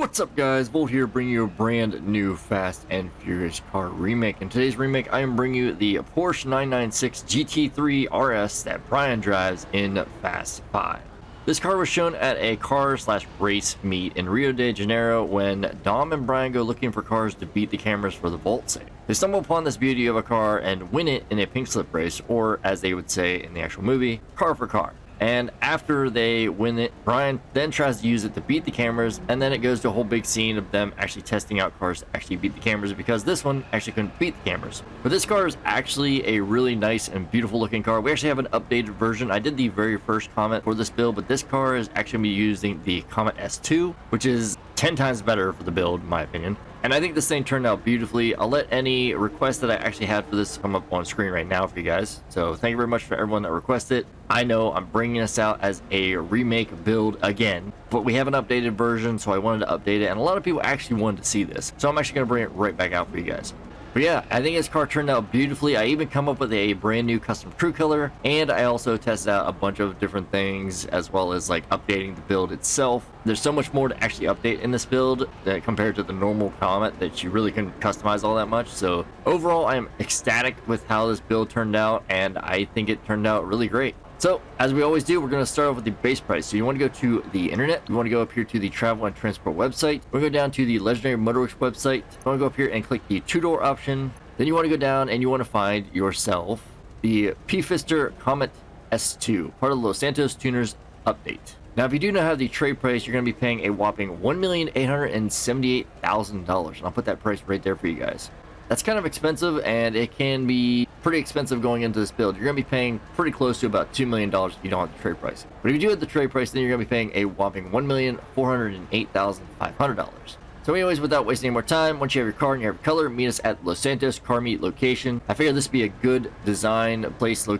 What's up guys, Vault here bringing you a brand new Fast and Furious car remake. In today's remake, I am bringing you the Porsche 996 GT3 RS that Brian drives in Fast 5. This car was shown at a car/race meet in Rio de Janeiro when Dom and Brian go looking for cars to beat the cameras for the Vault sale. They stumble upon this beauty of a car and win it in a pink slip race, or as they would say in the actual movie, car for car. And after they win it, Brian then tries to use it to beat the cameras, and then it goes to a whole big scene of them actually testing out cars to actually beat the cameras, because this one actually couldn't beat the cameras. But this car is actually a really nice and beautiful looking car. We actually have an updated version. I did the very first Comet for this build, but this car is actually going to be using the Comet S2, which is 10 times better for the build in my opinion. And I think this thing turned out beautifully. I'll let any requests that I actually had for this come up on screen right now for you guys. So thank you very much for everyone that requested. I know I'm bringing this out as a remake build again, but we have an updated version, so I wanted to update it. And a lot of people actually wanted to see this. So I'm actually going to bring it right back out for you guys. But yeah, I think this car turned out beautifully. I even come up with a brand new custom crew color, and I also tested out a bunch of different things, as well as like updating the build itself. There's so much more to actually update in this build that compared to the normal Comet that you really couldn't customize all that much. So overall, I am ecstatic with how this build turned out, and I think it turned out really great. So, as we always do, we're going to start off with the base price. So you want to go to the internet, you want to go up here to the travel and transport website, we'll go down to the Legendary Motorworks website, you want to go up here and click the two-door option, then you want to go down and you want to find yourself the Pfister Comet S2, part of the Los Santos Tuners update. Now, if you do not have the trade price, you're going to be paying a whopping $1,878,000, and I'll put that price right there for you guys. That's kind of expensive, and it can be pretty expensive going into this build. You're going to be paying pretty close to about $2 million if you don't have the trade price. But if you do have the trade price, then you're going to be paying a whopping $1,408,500. So anyways, without wasting any more time, once you have your car and you have your color, meet us at Los Santos Car Meet location. I figured this would be a good design place to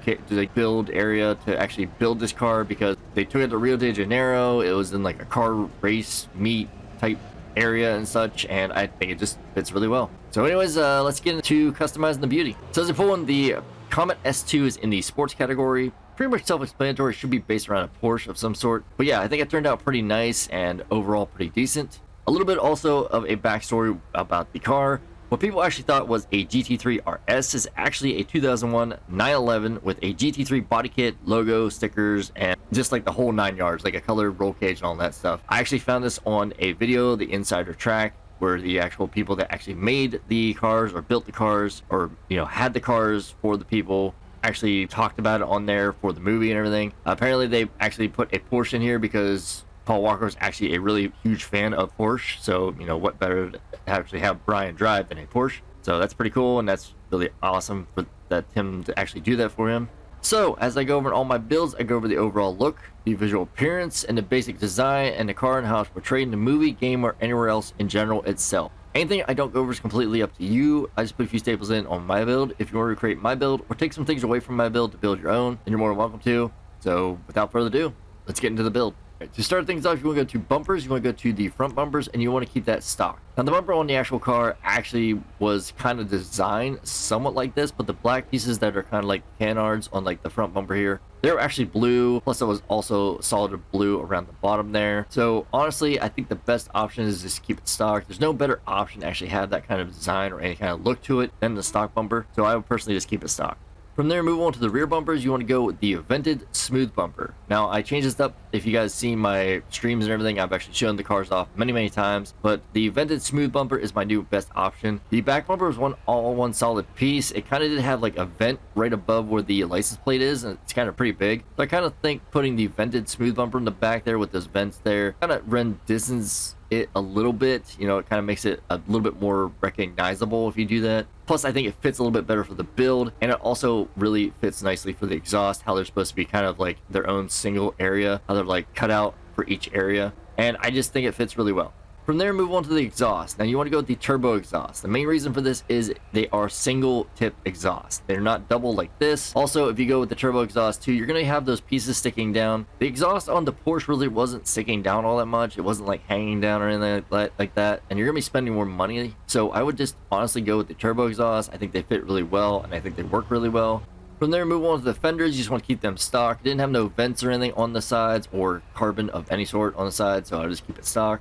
build area to actually build this car, because they took it to Rio de Janeiro. It was in like a car race meet type area and such, and I think it just fits really well. So anyways, let's get into customizing the beauty. So as I pull in, the Comet S2 is in the sports category. Pretty much self-explanatory, should be based around a Porsche of some sort. But yeah, I think it turned out pretty nice and overall pretty decent. A little bit also of a backstory about the car. What people actually thought was a GT3 RS is actually a 2001 911 with a GT3 body kit, logo, stickers, and just like the whole 9 yards, like a colored roll cage and all that stuff. I actually found this on a video, the Insider Track, where the actual people that actually made the cars or built the cars, or had the cars for the people, actually talked about it on there for the movie and everything. Apparently they actually put a Porsche in here because Paul Walker is actually a really huge fan of Porsche, so what better to actually have Brian drive than a Porsche. So that's pretty cool, and that's really awesome for him to actually do that for him. So as I go over all my builds, I go over the overall look, the visual appearance, and the basic design and the car and how it's portrayed in the movie, game, or anywhere else in general itself. Anything I don't go over is completely up to you. I just put a few staples in on my build. If you want to recreate my build or take some things away from my build to build your own, then you're more than welcome to. So without further ado, let's get into the build. Right, to start things off, you want to go to bumpers, you want to go to the front bumpers, and you want to keep that stock. Now the bumper on the actual car actually was kind of designed somewhat like this, but the black pieces that are kind of like canards on like the front bumper here, they were actually blue, plus it was also solid blue around the bottom there. So honestly, I think the best option is just keep it stock. There's no better option to actually have that kind of design or any kind of look to it than the stock bumper, so I would personally just keep it stock. From there, move on to the rear bumpers. You want to go with the vented smooth bumper. Now, I changed this up. If you guys see my streams and everything, I've actually shown the cars off many times, but the vented smooth bumper is my new best option. The back bumper is all one solid piece. It kind of did have like a vent right above where the license plate is, and it's kind of pretty big. So I kind of think putting the vented smooth bumper in the back there with those vents there kind of reduces it a little bit. It kind of makes it a little bit more recognizable if you do that. Plus, I think it fits a little bit better for the build, and it also really fits nicely for the exhaust, how they're supposed to be kind of like their own single area, how they're like cut out for each area, and I just think it fits really well. From there, move on to the exhaust. Now you want to go with the turbo exhaust. The main reason for this is they are single tip exhaust. They're not double like this. Also, if you go with the turbo exhaust too, you're going to have those pieces sticking down. The exhaust on the Porsche really wasn't sticking down all that much. It wasn't like hanging down or anything like that. And you're going to be spending more money. So I would just honestly go with the turbo exhaust. I think they fit really well, and I think they work really well. From there, move on to the fenders. You just want to keep them stock. It didn't have no vents or anything on the sides or carbon of any sort on the side, so I'll just keep it stock.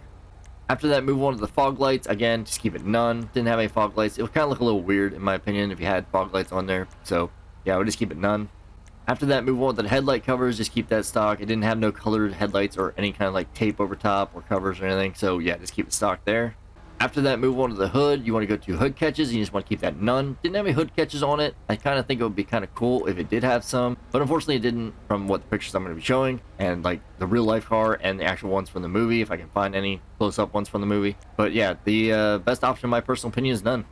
After that, move on to the fog lights. Again, just keep it none. Didn't have any fog lights. It would kind of look a little weird in my opinion if you had fog lights on there. So yeah, I would just keep it none. After that, move on to the headlight covers. Just keep that stock. It didn't have no colored headlights or any kind of like tape over top or covers or anything. So yeah, just keep it stock there. After that, move on to the hood. You want to go to hood catches. You just want to keep that none. Didn't have any hood catches on it. I kind of think it would be kind of cool if it did have some, but unfortunately it didn't from what the pictures I'm going to be showing and like the real life car and the actual ones from the movie, if I can find any close-up ones from the movie. But yeah, the best option in my personal opinion is none.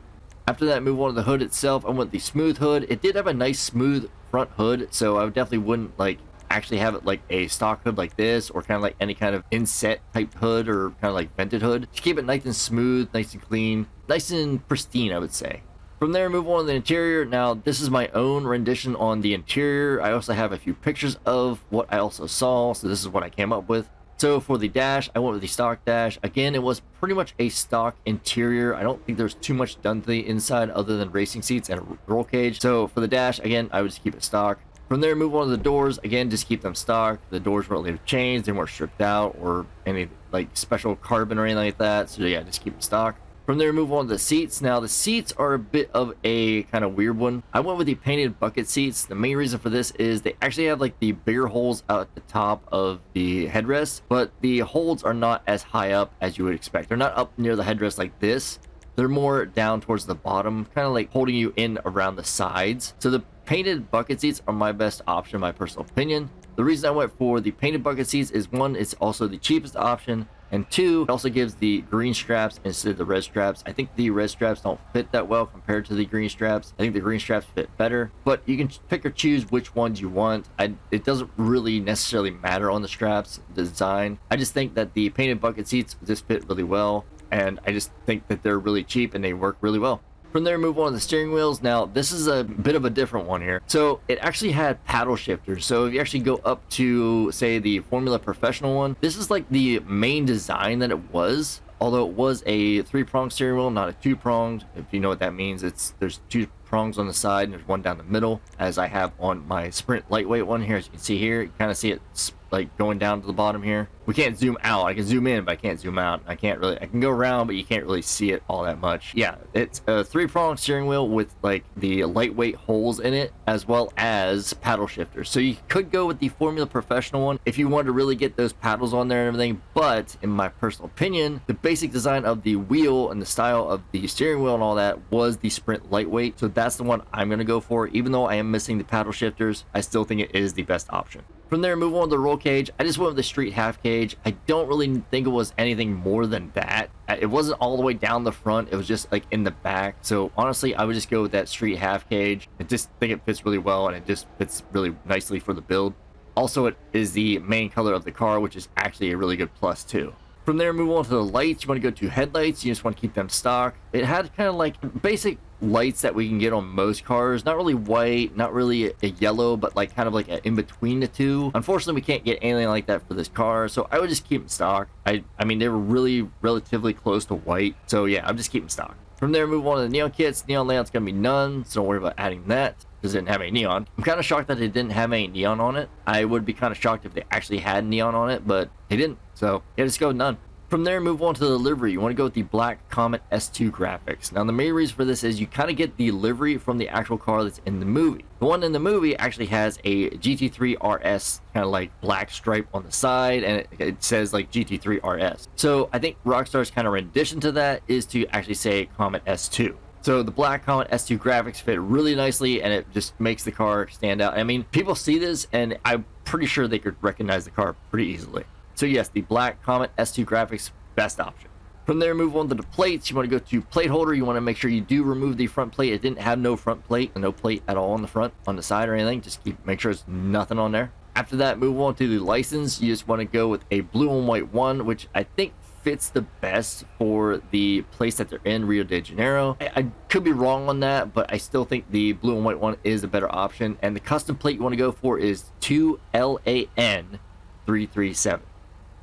After that, move on to the hood itself. I went the smooth hood. It did have a nice smooth front hood, so I definitely wouldn't like actually have it like a stock hood like this or kind of like any kind of inset type hood or kind of like vented hood. Just keep it nice and smooth, nice and clean, nice and pristine, I would say. From there, move on to the interior. Now, this is my own rendition on the interior. I also have a few pictures of what I also saw, so this is what I came up with. So for the dash, I went with the stock dash. Again, it was pretty much a stock interior. I don't think there's too much done to the inside other than racing seats and a roll cage. So for the dash, again, I would just keep it stock. From there, move on to the doors. Again, just keep them stock. The doors weren't really changed. They weren't stripped out or any like special carbon or anything like that. So yeah, just keep them stock. From there, move on to the seats. Now, the seats are a bit of a kind of weird one. I went with the painted bucket seats. The main reason for this is they actually have like the bigger holes out at the top of the headrest, but the holes are not as high up as you would expect. They're not up near the headrest like this. They're more down towards the bottom, kind of like holding you in around the sides. So the painted bucket seats are my best option, in my personal opinion. The reason I went for the painted bucket seats is one, it's also the cheapest option, and two, it also gives the green straps instead of the red straps. I think the red straps don't fit that well compared to the green straps. I think the green straps fit better, but you can pick or choose which ones you want. It doesn't really necessarily matter on the straps design. I just think that the painted bucket seats just fit really well, and I just think that they're really cheap and they work really well. From there, move on to the steering wheels. Now, this is a bit of a different one here. So it actually had paddle shifters. So if you actually go up to, say, the Formula Professional one, this is like the main design that it was. Although it was a 3-pronged steering wheel, not a 2-pronged. If you know what that means, there's 2 prongs on the side and there's one down the middle, as I have on my Sprint lightweight one here. As you can see here, you kind of see it like going down to the bottom here. We can't zoom out. I can zoom in, but I can't zoom out. I can go around, but you can't really see it all that much. Yeah, it's a 3-pronged steering wheel with like the lightweight holes in it, as well as paddle shifters. So you could go with the Formula Professional one if you wanted to really get those paddles on there and everything. But in my personal opinion, the basic design of the wheel and the style of the steering wheel and all that was the Sprint lightweight. So that's the one I'm going to go for. Even though I am missing the paddle shifters, I still think it is the best option. From there, move on to the roll cage. I just went with the street half cage. I don't really think it was anything more than that. It wasn't all the way down the front. It was just like in the back. So honestly, I would just go with that street half cage. I just think it fits really well and it just fits really nicely for the build. Also, it is the main color of the car, which is actually a really good plus too. From there, move on to the lights. You want to go to headlights. You just want to keep them stock. It had kind of like basic lights that we can get on most cars. Not really white, not really a yellow, but like kind of like in between the two. Unfortunately, we can't get anything like that for this car, so I would just keep them stock. I mean, they were really relatively close to white, so yeah, I'm just keeping stock. From there, move on to the neon kits. Neon layout's gonna be none, so don't worry about adding that, because it didn't have any neon. I'm kind of shocked that it didn't have any neon on it. I would be kind of shocked if they actually had neon on it, but they didn't, so yeah, just go with none. From there, move on to the livery. You want to go with the Black Comet S2 graphics. Now, the main reason for this is you kind of get the livery from the actual car that's in the movie. The one in the movie actually has a GT3 RS kind of like black stripe on the side, and it says like GT3 RS. So I think Rockstar's kind of rendition to that is to actually say Comet S2. So the Black Comet S2 graphics fit really nicely, and it just makes the car stand out. I mean, people see this, and I'm pretty sure they could recognize the car pretty easily. So yes, the Black Comet S2 graphics, best option. From there, move on to the plates. You want to go to plate holder. You want to make sure you do remove the front plate. It didn't have no front plate, no plate at all on the front, on the side or anything. Just make sure there's nothing on there. After that, move on to the license. You just want to go with a blue and white one, which I think fits the best for the place that they're in, Rio de Janeiro. I could be wrong on that, but I still think the blue and white one is a better option. And the custom plate you want to go for is 2LAN337.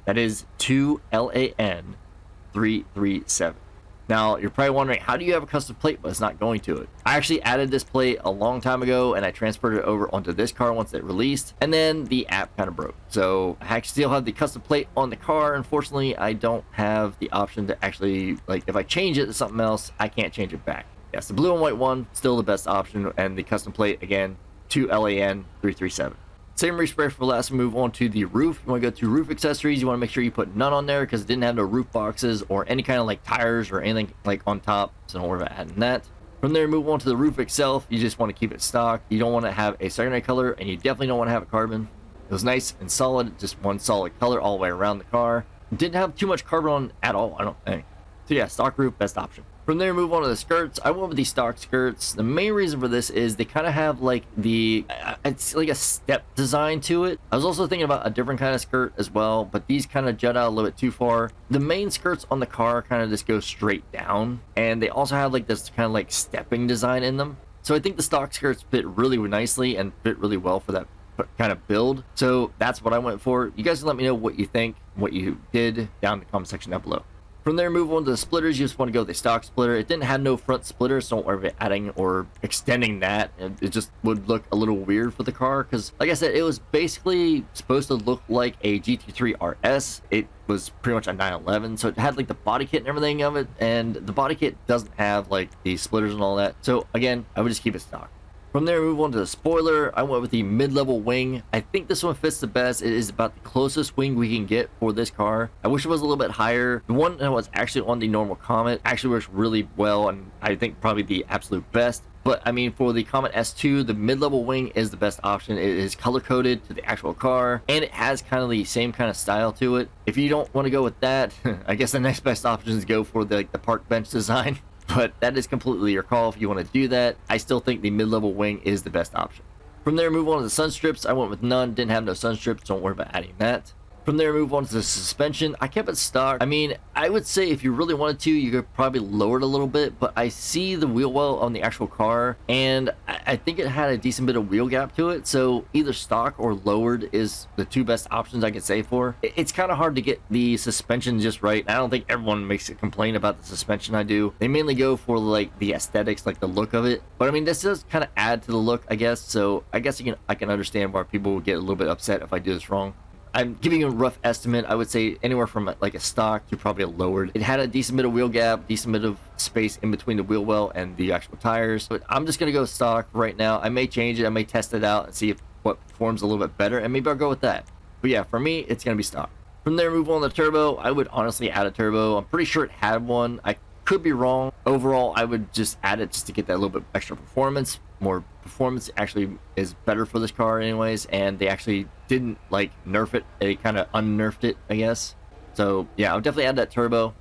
That is 2LAN337. Now, you're probably wondering, how do you have a custom plate but it's not going to it? I actually added this plate a long time ago, and I transferred it over onto this car once it released, and then the app kind of broke. So I actually still have the custom plate on the car. Unfortunately, I don't have the option to actually, like, if I change it to something else, I can't change it back. Yes, the blue and white one, still the best option, and the custom plate, again, 2LAN337. Same respray for last. Move on to the roof. You want to go to roof accessories. You want to make sure you put none on there because it didn't have no roof boxes or any kind of like tires or anything like on top, so don't worry about adding that. From there, move on to the roof itself. You just want to keep it stock. You don't want to have a secondary color, and you definitely don't want to have a carbon. It was nice and solid, just one solid color all the way around the car. Didn't have too much carbon on at all, I don't think. So yeah, stock roof, best option. From there, move on to the skirts. I went with these stock skirts. The main reason for this is they kind of have like it's like a step design to it. I was also thinking about a different kind of skirt as well, but these kind of jut out a little bit too far. The main skirts on the car kind of just go straight down, and they also have like this kind of like stepping design in them. So I think the stock skirts fit really nicely and fit really well for that kind of build. So that's what I went for. You guys can let me know what you think, what you did down in the comment section down below. From there, move on to the splitters. You just want to go with the stock splitter. It didn't have no front splitter, so don't worry about adding or extending that. It just would look a little weird for the car because, like I said, it was basically supposed to look like a GT3 RS. It was pretty much a 911, so it had like the body kit and everything of it, and the body kit doesn't have like the splitters and all that. So again, I would just keep it stock. From there, move on to the spoiler. I went with the mid-level wing. I think this one fits the best. It is about the closest wing we can get for this car. I wish it was a little bit higher. The one that was actually on the normal Comet actually works really well, and I think probably the absolute best. But I mean, for the Comet S2, the mid-level wing is the best option. It is color-coded to the actual car, and it has kind of the same kind of style to it. If you don't want to go with that, I guess the next best option is to go for the park bench design. But that is completely your call if you want to do that. I still think the mid-level wing is the best option. From there, move on to the sun strips. I went with none, didn't have no sun strips, don't worry about adding that. From there, move on to the suspension. I kept it stock. I mean, I would say if you really wanted to, you could probably lower it a little bit, but I see the wheel well on the actual car, and I think it had a decent bit of wheel gap to it, so either stock or lowered is the two best options I could say for. It's kind of hard to get the suspension just right. I don't think everyone makes a complaint about the suspension I do. They mainly go for like the aesthetics, like the look of it, but I mean, this does kind of add to the look, I guess, so I guess I can understand why people would get a little bit upset if I do this wrong. I'm giving you a rough estimate. I would say anywhere from like a stock to probably a lowered. It had a decent bit of wheel gap, decent bit of space in between the wheel well and the actual tires. But I'm just going to go stock right now. I may change it. I may test it out and see if what performs a little bit better. And maybe I'll go with that. But yeah, for me, it's going to be stock. From there, move on to the turbo. I would honestly add a turbo. I'm pretty sure it had one. I could be wrong. Overall, I would just add it just to get that little bit extra performance. More performance actually is better for this car anyways, and they actually didn't like nerf it. They kind of unnerfed it, I guess. So yeah, I'll definitely add that turbo.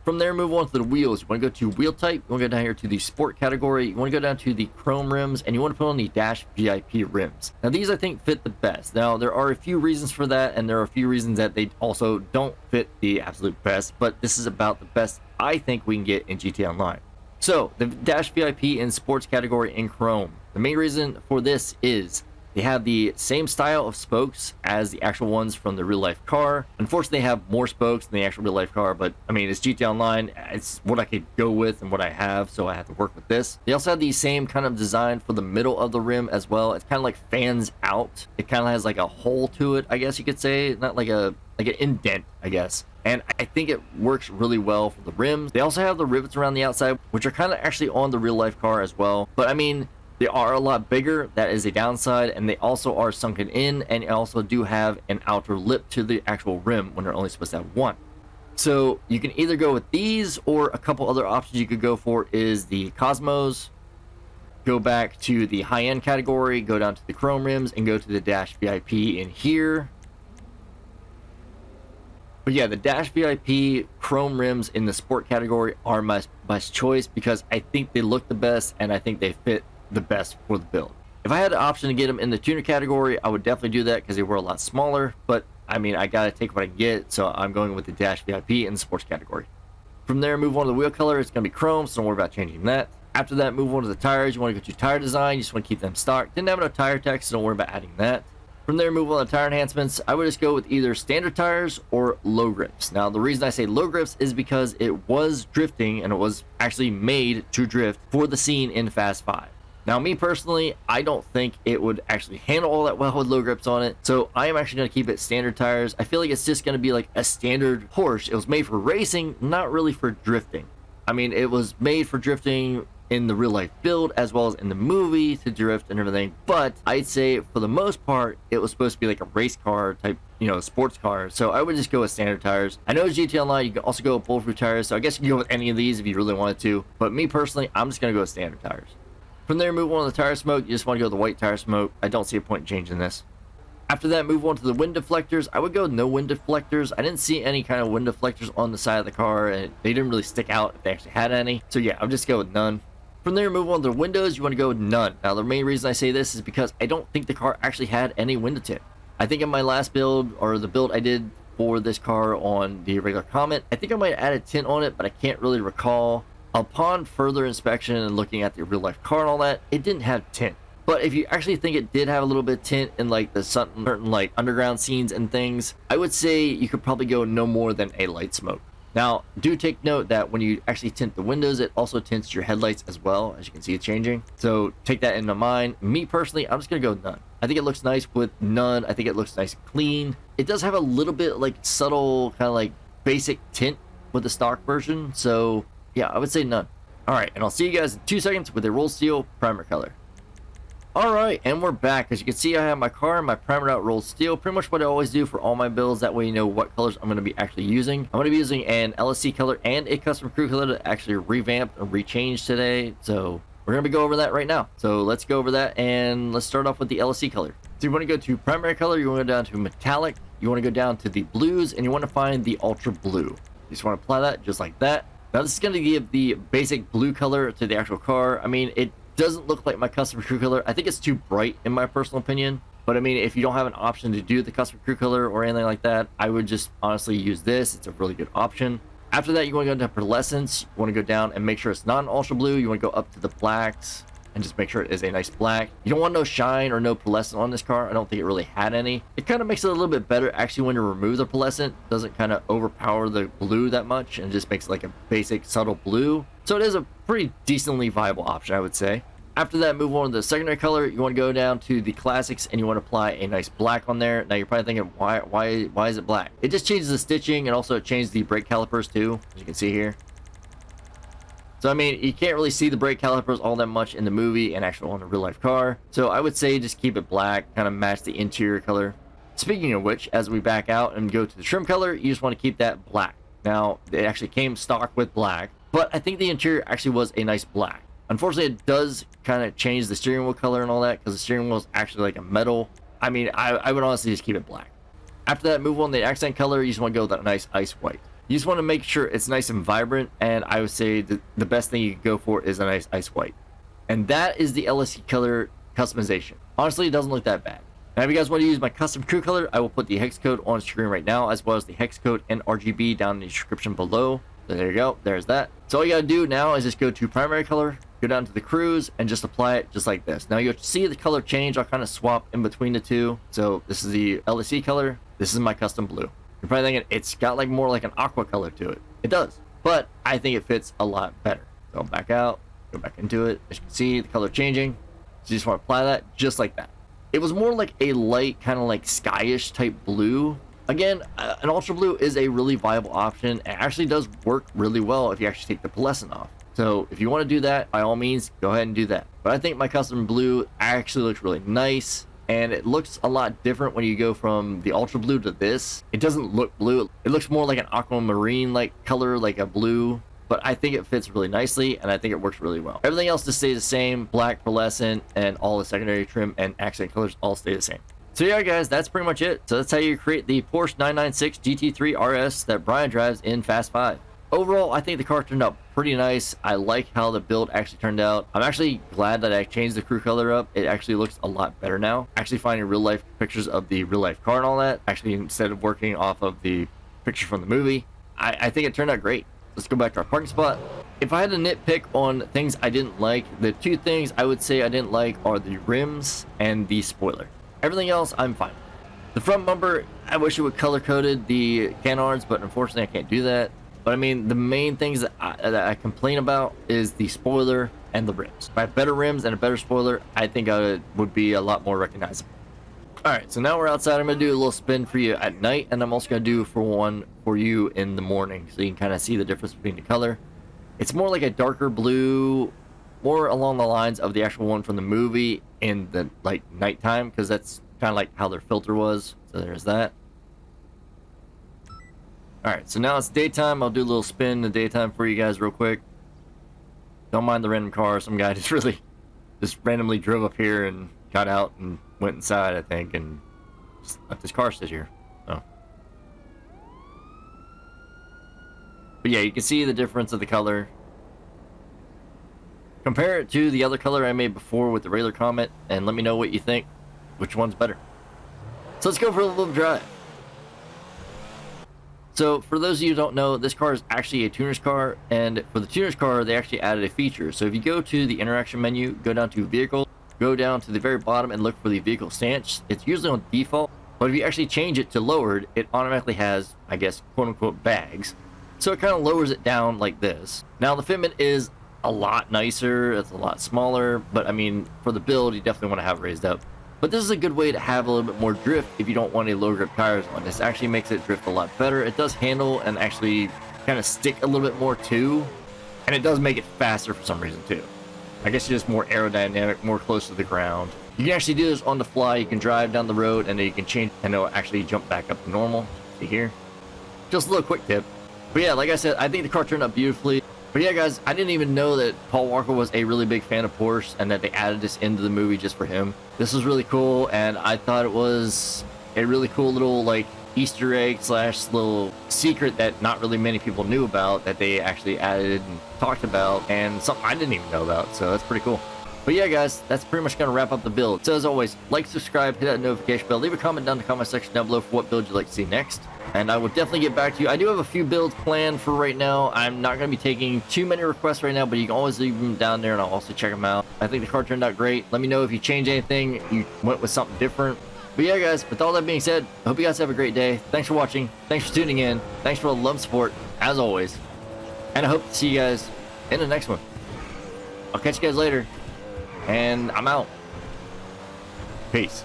From there, move on to the wheels. You want to go to wheel type. You want to go down here to the sport category. You want to go down to the chrome rims, and you want to put on the Dash VIP rims. Now these I think fit the best. Now there are a few reasons for that, and there are a few reasons that they also don't fit the absolute best, but this is about the best I think we can get in GT Online. So the Dash VIP in sports category in chrome. The main reason for this is they have the same style of spokes as the actual ones from the real life car. Unfortunately, they have more spokes than the actual real life car, but I mean, it's GT Online. It's what I could go with and what I have, so I have to work with this. They also have the same kind of design for the middle of the rim as well. It's kind of like fans out. It kind of has like a hole to it, I guess you could say. Not like an indent, I guess. And I think it works really well for the rims. They also have the rivets around the outside, which are kind of actually on the real life car as well. But I mean, they are a lot bigger. That is a downside. And they also are sunken in, and also do have an outer lip to the actual rim when they're only supposed to have one. So you can either go with these, or a couple other options you could go for is the Cosmos. Go back to the high-end category, go down to the chrome rims, and go to the Dash VIP in here. But yeah, the Dash VIP chrome rims in the sport category are my best choice because I think they look the best and I think they fit the best for the build. If I had the option to get them in the tuner category, I would definitely do that because they were a lot smaller. But I mean, I gotta take what I can get, so I'm going with the Dash VIP in the sports category. From there, move on to the wheel color. It's gonna be chrome, so don't worry about changing that. After that, move on to the tires. You want to go to tire design. You just want to keep them stock. Didn't have no tire text, so don't worry about adding that. From there, move on to tire enhancements. I would just go with either standard tires or low grips. Now, the reason I say low grips is because it was drifting and it was actually made to drift for the scene in Fast 5. Now, me personally, I don't think it would actually handle all that well with low grips on it. So I am actually going to keep it standard tires. I feel like it's just going to be like a standard Porsche. It was made for racing, not really for drifting. I mean, it was made for drifting in the real life build as well as in the movie to drift and everything, but I'd say for the most part it was supposed to be like a race car type, you know, sports car. So I would just go with standard tires. I know GT Online you can also go with bulletproof tires, so I guess you can go with any of these if you really wanted to, but me personally, I'm just gonna go with standard tires. From there, move on to the tire smoke. You just want to go with the white tire smoke. I don't see a point in changing this. After that, move on to the wind deflectors. I would go with no wind deflectors. I didn't see any kind of wind deflectors on the side of the car, and they didn't really stick out if they actually had any. So yeah, I'll just go with none. From there, move on to the windows. You want to go with none. Now, the main reason I say this is because I don't think the car actually had any window tint. I think in my last build, or the build I did for this car on the regular Comet, I think I might add a tint on it, but I can't really recall. Upon further inspection and looking at the real life car and all that, it didn't have tint. But if you actually think it did have a little bit of tint in like the certain like underground scenes and things, I would say you could probably go no more than a light smoke. Now, do take note that when you actually tint the windows, it also tints your headlights as well, as you can see it changing. So take that into mind. Me personally, I'm just gonna go with none. I think it looks nice with none. I think it looks nice and clean. It does have a little bit like subtle kind of like basic tint with the stock version. So yeah, I would say none. All right, and I'll see you guys in 2 seconds with a rolled steel primer color. Alright, and we're back. As you can see, I have my car and my primered out rolled steel. Pretty much what I always do for all my builds. That way you know what colors I'm going to be actually using. I'm going to be using an LSC color and a custom crew color to actually revamp and rechange today. So we're going to go over that right now. So let's go over that, and let's start off with the LSC color. So you want to go to primary color, you want to go down to metallic, you want to go down to the blues, and you want to find the ultra blue. You just want to apply that just like that. Now this is going to give the basic blue color to the actual car. I mean, it doesn't look like my custom crew color. I think it's too bright in my personal opinion, but I mean, if you don't have an option to do the custom crew color or anything like that, I would just honestly use this. It's a really good option. After that, you want to go into pearlescence. You want to go down and make sure it's not an ultra blue. You want to go up to the blacks and just make sure it is a nice black. You don't want no shine or no pearlescent on this car. I don't think it really had any. It kind of makes it a little bit better actually when you remove the pearlescent. It doesn't kind of overpower the blue that much and just makes it like a basic subtle blue. So it is a pretty decently viable option, I would say. After that, move on to the secondary color. You want to go down to the classics and you want to apply a nice black on there. Now you're probably thinking, why is it black? It just changes the stitching, and also it changes the brake calipers too, as you can see here. So I mean, you can't really see the brake calipers all that much in the movie and actually on a real life car. So I would say just keep it black, kind of match the interior color. Speaking of which, as we back out and go to the trim color, you just want to keep that black. Now, it actually came stock with black, but I think the interior actually was a nice black. Unfortunately, it does kind of change the steering wheel color and all that, because the steering wheel is actually like a metal. I mean, I would honestly just keep it black. After that, move on to the accent color. You just want to go with that nice ice white. You just want to make sure it's nice and vibrant, and I would say the best thing you can go for is a nice ice white. And that is the LSC color customization. Honestly, it doesn't look that bad. Now, if you guys want to use my custom crew color, I will put the hex code on screen right now, as well as the hex code and RGB down in the description below. So there you go, there's that. So all you gotta do now is just go to primary color, go down to the crews, and just apply it just like this. Now you'll see the color change. I'll kind of swap in between the two. So this is the LSC color, this is my custom blue. You're probably thinking it's got like more like an aqua color to it. It does, but I think it fits a lot better. So back out, go back into it. As you can see, the color changing. So you just want to apply that just like that. It was more like a light, kind of like skyish type blue. Again, an ultra blue is a really viable option. It actually does work really well if you actually take the pearlescent off. So if you want to do that, by all means, go ahead and do that. But I think my custom blue actually looks really nice, and it looks a lot different when you go from the ultra blue to this. It doesn't look blue. It looks more like an aquamarine like color, like a blue. But I think it fits really nicely, and I think it works really well. Everything else just stays the same. Black, pearlescent, and all the secondary trim and accent colors all stay the same. So yeah, guys, that's pretty much it. So that's how you create the Porsche 996 GT3 RS that Brian drives in Fast 5. Overall, I think the car turned out pretty nice. I like how the build actually turned out. I'm actually glad that I changed the crew color up. It actually looks a lot better now. Actually finding real life pictures of the real life car and all that, actually instead of working off of the picture from the movie, I think it turned out great. Let's go back to our parking spot. If I had to nitpick on things I didn't like, the two things I would say I didn't like are the rims and the spoiler. Everything else, I'm fine. The front bumper, I wish it would color coded the canards, but unfortunately I can't do that. But I mean, the main things that I complain about is the spoiler and the rims. If I had better rims and a better spoiler, I think I would be a lot more recognizable. All right, so now we're outside. I'm gonna do a little spin for you at night, and I'm also gonna do one for you in the morning, so you can kind of see the difference between the color. It's more like a darker blue, more along the lines of the actual one from the movie in the like nighttime, because that's kind of like how their filter was. So there's that. All right, so now it's daytime. I'll do a little spin in the daytime for you guys real quick. Don't mind the random car. Some guy just randomly drove up here and got out and went inside, I think, and just left his car sit here. Oh. But yeah, you can see the difference of the color. Compare it to the other color I made before with the regular Comet, and let me know what you think. Which one's better? So let's go for a little drive. So for those of you who don't know, this car is actually a tuner's car, and for the tuner's car, they actually added a feature. So if you go to the interaction menu, go down to vehicle, go down to the very bottom and look for the vehicle stance. It's usually on default, but if you actually change it to lowered, it automatically has, I guess, quote unquote bags. So it kind of lowers it down like this. Now the fitment is a lot nicer, it's a lot smaller, but I mean, for the build, you definitely want to have it raised up. But this is a good way to have a little bit more drift if you don't want any low grip tires on. This actually makes it drift a lot better. It does handle and actually kind of stick a little bit more too, and it does make it faster for some reason too. I guess it's just more aerodynamic, more close to the ground. You can actually do this on the fly. You can drive down the road and then you can change and it'll actually jump back up to normal. See here? Just a little quick tip. But yeah, like I said, I think the car turned out beautifully. But yeah, guys, I didn't even know that Paul Walker was a really big fan of Porsche and that they added this into the movie just for him. This was really cool, and I thought it was a really cool little like Easter egg / little secret that not really many people knew about, that they actually added and talked about, and something I didn't even know about, so that's pretty cool. But yeah, guys, that's pretty much going to wrap up the build. So as always, like, subscribe, hit that notification bell, leave a comment down in the comment section down below for what build you'd like to see next. And I will definitely get back to you. I do have a few builds planned for right now. I'm not going to be taking too many requests right now, but you can always leave them down there and I'll also check them out. I think the car turned out great. Let me know if you changed anything, you went with something different. But yeah, guys, with all that being said, I hope you guys have a great day. Thanks for watching. Thanks for tuning in. Thanks for all the love and support, as always. And I hope to see you guys in the next one. I'll catch you guys later. And I'm out. Peace.